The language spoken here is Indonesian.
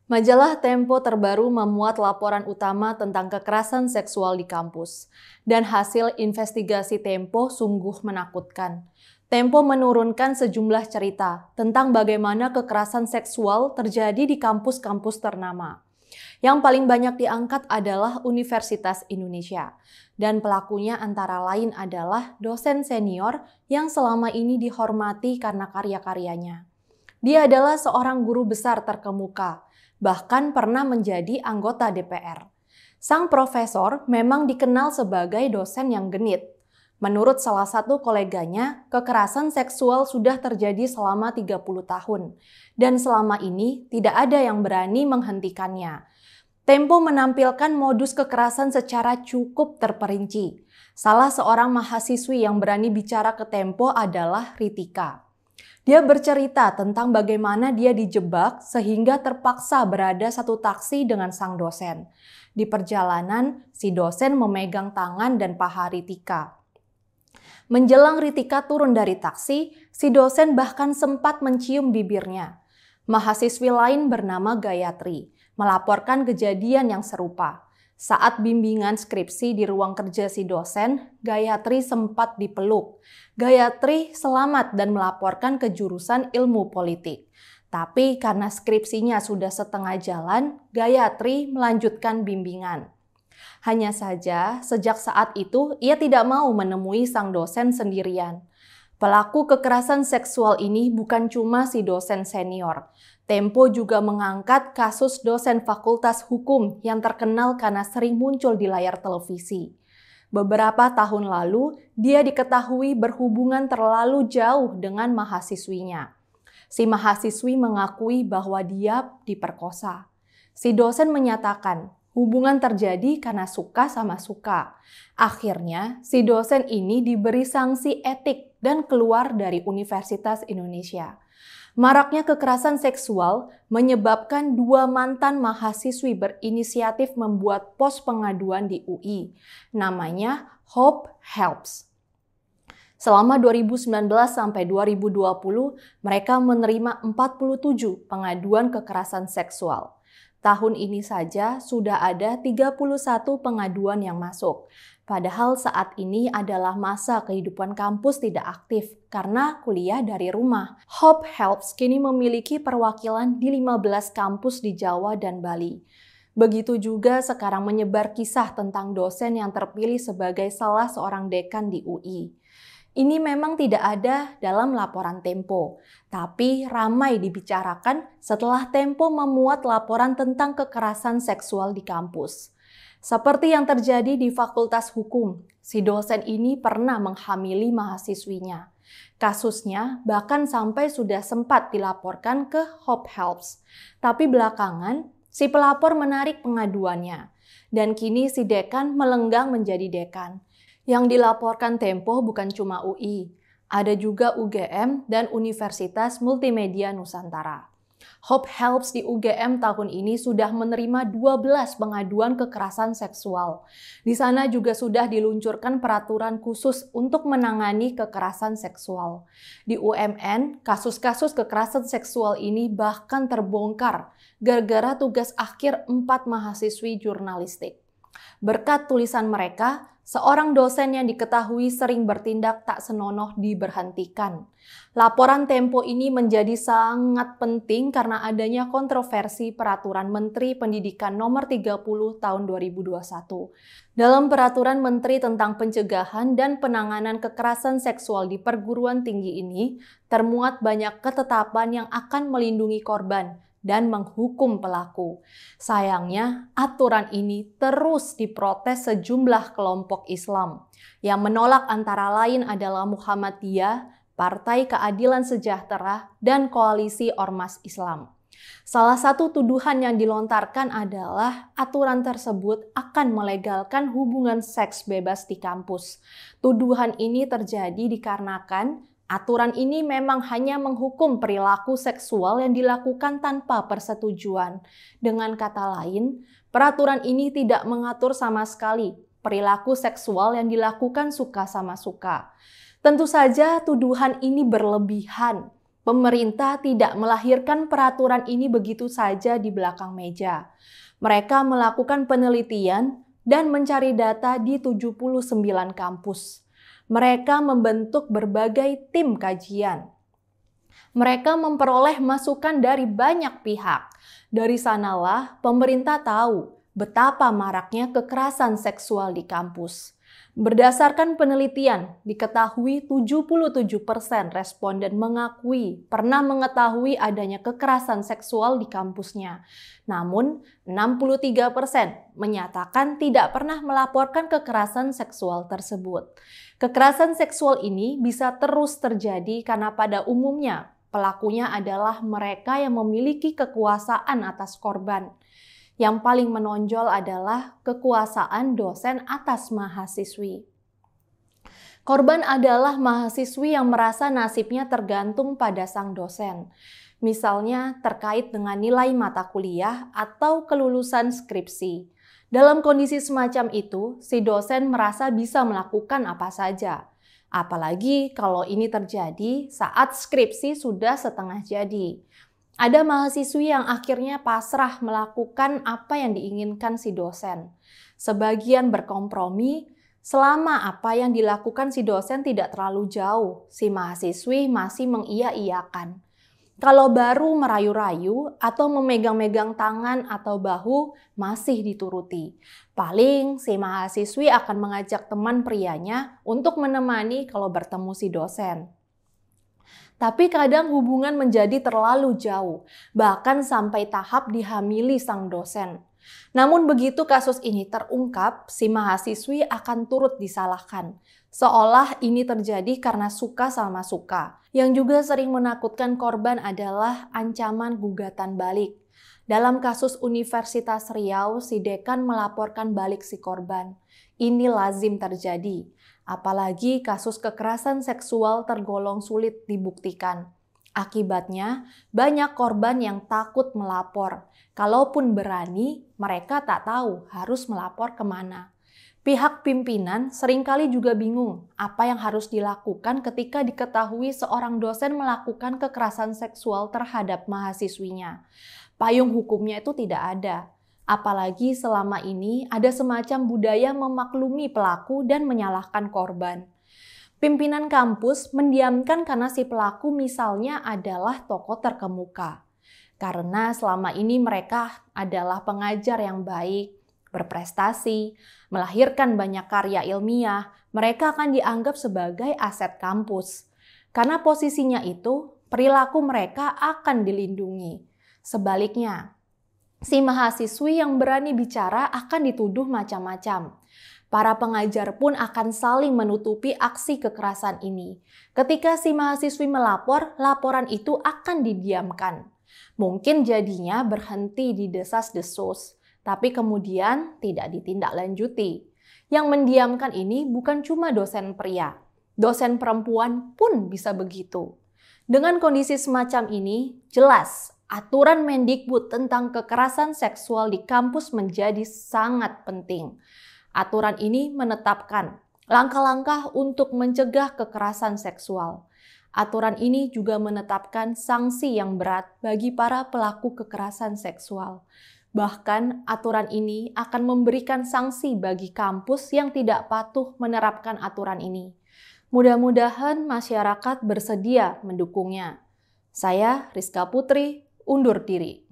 Majalah Tempo terbaru memuat laporan utama tentang kekerasan seksual di kampus. Dan hasil investigasi Tempo sungguh menakutkan. Tempo menurunkan sejumlah cerita tentang bagaimana kekerasan seksual terjadi di kampus-kampus ternama. Yang paling banyak diangkat adalah Universitas Indonesia. Dan pelakunya antara lain adalah dosen senior yang selama ini dihormati karena karya-karyanya. Dia adalah seorang guru besar terkemuka, bahkan pernah menjadi anggota DPR. Sang profesor memang dikenal sebagai dosen yang genit. Menurut salah satu koleganya, kekerasan seksual sudah terjadi selama 30 tahun, dan selama ini tidak ada yang berani menghentikannya. Tempo menampilkan modus kekerasan secara cukup terperinci. Salah seorang mahasiswi yang berani bicara ke Tempo adalah Ritika. Dia bercerita tentang bagaimana dia dijebak sehingga terpaksa berada satu taksi dengan sang dosen. Di perjalanan, si dosen memegang tangan dan paha Ritika. Menjelang Ritika turun dari taksi, si dosen bahkan sempat mencium bibirnya. Mahasiswi lain bernama Gayatri melaporkan kejadian yang serupa. Saat bimbingan skripsi di ruang kerja si dosen, Gayatri sempat dipeluk. Gayatri selamat dan melaporkan ke jurusan ilmu politik. Tapi karena skripsinya sudah setengah jalan, Gayatri melanjutkan bimbingan. Hanya saja, sejak saat itu ia tidak mau menemui sang dosen sendirian. Pelaku kekerasan seksual ini bukan cuma si dosen senior. Tempo juga mengangkat kasus dosen Fakultas Hukum yang terkenal karena sering muncul di layar televisi. Beberapa tahun lalu, dia diketahui berhubungan terlalu jauh dengan mahasiswinya. Si mahasiswi mengakui bahwa dia diperkosa. Si dosen menyatakan hubungan terjadi karena suka sama suka. Akhirnya, si dosen ini diberi sanksi etik dan keluar dari Universitas Indonesia. Maraknya kekerasan seksual menyebabkan dua mantan mahasiswi berinisiatif membuat pos pengaduan di UI. Namanya Hope Helps. Selama 2019 sampai 2020, mereka menerima 47 pengaduan kekerasan seksual. Tahun ini saja sudah ada 31 pengaduan yang masuk. Padahal saat ini adalah masa kehidupan kampus tidak aktif karena kuliah dari rumah. Hope Helps kini memiliki perwakilan di 15 kampus di Jawa dan Bali. Begitu juga sekarang menyebar kisah tentang dosen yang terpilih sebagai salah seorang dekan di UI. Ini memang tidak ada dalam laporan Tempo, tapi ramai dibicarakan setelah Tempo memuat laporan tentang kekerasan seksual di kampus. Seperti yang terjadi di Fakultas Hukum, si dosen ini pernah menghamili mahasiswinya. Kasusnya bahkan sampai sudah sempat dilaporkan ke Hope Helps, tapi belakangan si pelapor menarik pengaduannya, dan kini si dekan melenggang menjadi dekan. Yang dilaporkan Tempo bukan cuma UI, ada juga UGM dan Universitas Multimedia Nusantara. Hope Helps di UGM tahun ini sudah menerima 12 pengaduan kekerasan seksual. Di sana juga sudah diluncurkan peraturan khusus untuk menangani kekerasan seksual. Di UMN, kasus-kasus kekerasan seksual ini bahkan terbongkar gara-gara tugas akhir 4 mahasiswi jurnalistik. Berkat tulisan mereka, seorang dosen yang diketahui sering bertindak tak senonoh diberhentikan. Laporan Tempo ini menjadi sangat penting karena adanya kontroversi Peraturan Menteri Pendidikan Nomor 30 Tahun 2021. Dalam Peraturan Menteri tentang Pencegahan dan Penanganan Kekerasan Seksual di Perguruan Tinggi ini, termuat banyak ketetapan yang akan melindungi korban dan menghukum pelaku. Sayangnya, aturan ini terus diprotes sejumlah kelompok Islam. Yang menolak antara lain adalah Muhammadiyah, Partai Keadilan Sejahtera, dan Koalisi Ormas Islam. Salah satu tuduhan yang dilontarkan adalah aturan tersebut akan melegalkan hubungan seks bebas di kampus. Tuduhan ini terjadi dikarenakan aturan ini memang hanya menghukum perilaku seksual yang dilakukan tanpa persetujuan. Dengan kata lain, peraturan ini tidak mengatur sama sekali perilaku seksual yang dilakukan suka sama suka. Tentu saja tuduhan ini berlebihan. Pemerintah tidak melahirkan peraturan ini begitu saja di belakang meja. Mereka melakukan penelitian dan mencari data di 79 kampus. Mereka membentuk berbagai tim kajian. Mereka memperoleh masukan dari banyak pihak. Dari sanalah pemerintah tahu betapa maraknya kekerasan seksual di kampus. Berdasarkan penelitian, diketahui 77% responden mengakui pernah mengetahui adanya kekerasan seksual di kampusnya. Namun, 63% menyatakan tidak pernah melaporkan kekerasan seksual tersebut. Kekerasan seksual ini bisa terus terjadi karena pada umumnya pelakunya adalah mereka yang memiliki kekuasaan atas korban. Yang paling menonjol adalah kekuasaan dosen atas mahasiswi. Korban adalah mahasiswi yang merasa nasibnya tergantung pada sang dosen. Misalnya terkait dengan nilai mata kuliah atau kelulusan skripsi. Dalam kondisi semacam itu, si dosen merasa bisa melakukan apa saja. Apalagi kalau ini terjadi saat skripsi sudah setengah jadi. Ada mahasiswi yang akhirnya pasrah melakukan apa yang diinginkan si dosen. Sebagian berkompromi, selama apa yang dilakukan si dosen tidak terlalu jauh, si mahasiswi masih mengiya-iyakan. Kalau baru merayu-rayu atau memegang-megang tangan atau bahu, masih dituruti. Paling si mahasiswi akan mengajak teman prianya untuk menemani kalau bertemu si dosen. Tapi kadang hubungan menjadi terlalu jauh, bahkan sampai tahap dihamili sang dosen. Namun begitu kasus ini terungkap, si mahasiswi akan turut disalahkan. Seolah ini terjadi karena suka sama suka. Yang juga sering menakutkan korban adalah ancaman gugatan balik. Dalam kasus Universitas Riau, si dekan melaporkan balik si korban. Ini lazim terjadi. Apalagi kasus kekerasan seksual tergolong sulit dibuktikan. Akibatnya, banyak korban yang takut melapor. Kalaupun berani, mereka tak tahu harus melapor kemana. Pihak pimpinan seringkali juga bingung apa yang harus dilakukan ketika diketahui seorang dosen melakukan kekerasan seksual terhadap mahasiswinya. Payung hukumnya itu tidak ada. Apalagi selama ini ada semacam budaya memaklumi pelaku dan menyalahkan korban. Pimpinan kampus mendiamkan karena si pelaku misalnya adalah tokoh terkemuka. Karena selama ini mereka adalah pengajar yang baik, berprestasi, melahirkan banyak karya ilmiah, mereka akan dianggap sebagai aset kampus. Karena posisinya itu, perilaku mereka akan dilindungi. Sebaliknya, si mahasiswi yang berani bicara akan dituduh macam-macam. Para pengajar pun akan saling menutupi aksi kekerasan ini. Ketika si mahasiswi melapor, laporan itu akan didiamkan. Mungkin jadinya berhenti di desas-desus, tapi kemudian tidak ditindaklanjuti. Yang mendiamkan ini bukan cuma dosen pria, dosen perempuan pun bisa begitu. Dengan kondisi semacam ini, jelas aturan Mendikbud tentang kekerasan seksual di kampus menjadi sangat penting. Aturan ini menetapkan langkah-langkah untuk mencegah kekerasan seksual. Aturan ini juga menetapkan sanksi yang berat bagi para pelaku kekerasan seksual. Bahkan aturan ini akan memberikan sanksi bagi kampus yang tidak patuh menerapkan aturan ini. Mudah-mudahan masyarakat bersedia mendukungnya. Saya Rizka Putri, undur diri.